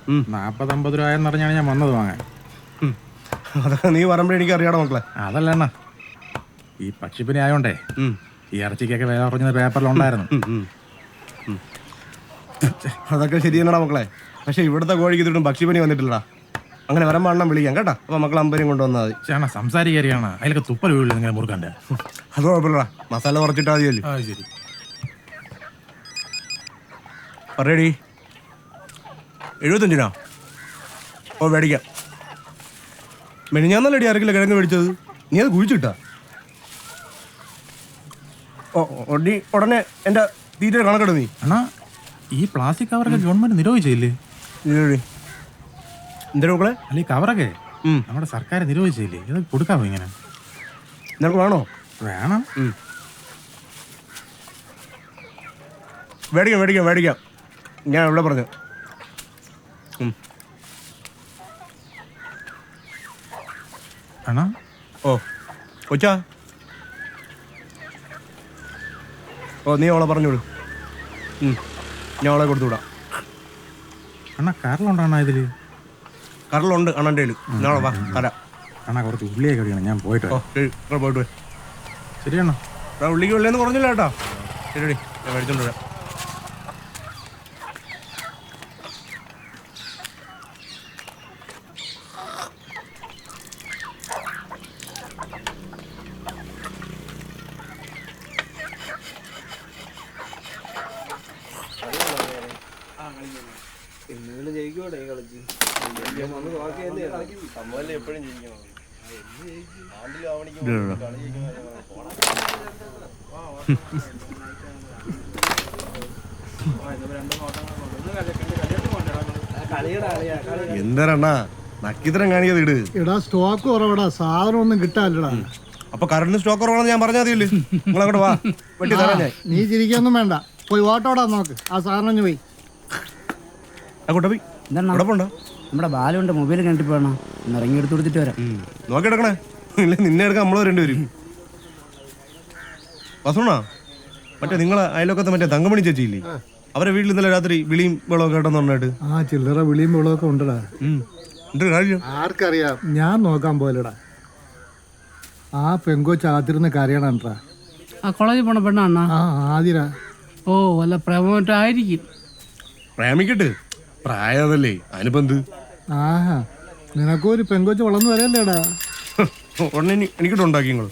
40-50 രൂപ എന്ന് പറഞ്ഞാണ് ഞാൻ വന്നത് വാങ്ങാൻ. അതൊക്കെ നീ പറയുമ്പോൾ എനിക്ക് അറിയാടോ മക്കളെ. അതല്ല അണ്ണ, ഈ പക്ഷിപ്പനി ആയോണ്ടേ ഈ ഇറച്ചിക്കൊക്കെ വില കുറഞ്ഞത് പേപ്പറിലുണ്ടായിരുന്നു. അതൊക്കെ ശരി തന്നെടാ മക്കളെ. പക്ഷെ ഇവിടുത്തെ കോഴിക്ക് ഇതിട്ടും പക്ഷിപ്പനി വന്നിട്ടില്ലടാ. അങ്ങനെ വരുമ്പോൾ അണ്ണം വിളിക്കാം കേട്ടോ. അപ്പൊ മക്കൾ അമ്പര്യം കൊണ്ടുവന്നാൽ മതി. ചേട്ടാ സംസാരിക്കാരിയാണ്, അതിലൊക്കെ തുപ്പൽ വീഴില്ല നിങ്ങൾ മുറുക്കൻ്റെ. അത് കുഴപ്പമില്ലടാ, മസാല കുറച്ചിട്ടാ മതിയല്ലോ. ശരി പറയടി. 75 ഓ മേടിക്കാം. മെനിഞ്ഞാന്നല്ലേ അടി ആർക്കില്ല കിഴങ്ങ് മേടിച്ചത്? നീ അത് കുഴിച്ചിട്ടാ? നീ ഉടനെ എൻ്റെ തീറ്റ കണക്കെടു നീ. അണ്ണാ ഈ പ്ലാസ്റ്റിക് കവറൊക്കെ ഗവൺമെന്റ് നിരോധിച്ചില്ലേ? എന്തിനാ മക്കളെ? അല്ല ഈ കവറൊക്കെ നമ്മുടെ സർക്കാർ നിരോധിച്ചില്ലേ? ഇത് കൊടുക്കാമോ ഇങ്ങനെ? നിനക്ക് വേണോ? വേണം. മേടിക്കാം മേടിക്കാം മേടിക്കാം. ഞാൻ എവിടെ പറഞ്ഞു. അണ്ണാ ഓ കൊച്ചാ, ഓ നീ അവളെ പറഞ്ഞോളൂ. ഞാൻ അവളെ കൊടുത്തു വിടാം. അണ്ണാ കരളുണ്ടാണോ ഇതില്? കരളുണ്ട് അണ്ണൻ്റെ കയ്യിൽ. നാളെ വാ തരാം. അണ്ണാ കുറച്ച് ഉള്ളിയൊക്കെ കഴിയണം, ഞാൻ പോയിട്ട്. ഓ ശരി പോയിട്ട് പോയി. ശരിയാണോ? ഉള്ളിക്ക് ഉള്ളിയെന്ന് കുറഞ്ഞില്ല കേട്ടോ. ശരി ഞാൻ മേടിച്ചോണ്ട് വരാം. എന്താണ നക്കിത്തരം കാണിയത്? ഇട് എടാ സ്റ്റോക്ക് കുറവടാ, സാധനം ഒന്നും കിട്ടാനില്ലടാ. അപ്പൊ കറണ്ട് സ്റ്റോക്ക് കുറവാണെന്ന് ഞാൻ പറഞ്ഞാൽ മതിയല്ലേ? നിങ്ങളങ്ങോട്ട് വാ, വെട്ടി തരാം ഞാൻ. നീ ചിരിക്കൊന്നും വേണ്ട, പോയി ഓട്ടോടാ നോക്ക്. ആ സാധനം പോയി അങ്ങോട്ട് പോയി. നമ്മുടെ ബാലുണ്ട് മൊബൈൽ കണ്ടിട്ട് പോകണം. ഇറങ്ങി എടുത്ത് കൊടുത്തിട്ട് വരാം. നോക്കിയെടുക്കണേ, ഇല്ല നിന്നെ എടുക്കാൻ നമ്മൾ രണ്ടുപേരും. വസൂണ മറ്റേ നിങ്ങളെ അയലൊക്കത്തെ മറ്റേ തങ്കമണി ചേച്ചിയില്ലേ, അവരെ വീട്ടിൽ ഇന്നലെ രാത്രി വിളിയും വെള്ളമൊക്കെ കേട്ടെന്ന് പറഞ്ഞിട്ട്. ആ ചില്ലറ വിളിയും വെള്ളമൊക്കെ ഉണ്ടടാ. ആർക്കറിയാം, ഞാൻ നോക്കാൻ പോലടാ. ആ പെങ്കൊച്ച് ആത്തിരുന്ന് കരയണാ. ആ കോളേജിൽ പോണ പെണ്ണാ? ആ ആതിരാ. ഓ വല്ല പ്രേമമായിട്ടായിരിക്കും. പ്രേമിക്കട്ട്, പ്രായമല്ലേ അതിനിപ്പോ എന്ത്? ആഹാ, നിനക്കൊരു പെങ്കൊച്ച് വളർന്നു വരല്ലേടാ. ഉടനെ എനിക്കിട്ടുണ്ടാക്കി നിങ്ങള്.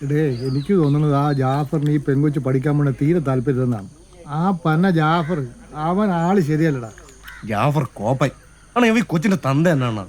ഇടേ എനിക്ക് തോന്നുന്നത് ആ ജാഫറിന് ഈ പെങ്കൊച്ച് പഠിക്കാൻ പോണ തീരെ താല്പര്യമെന്നാണ്. ആ പന്ന ജാഫർ, അവൻ ആള് ശരിയല്ലടാ. ജാഫർ കോപ്പായി ആണ്. ഈ കൊച്ചിന്റെ തന്ത എന്നാണ്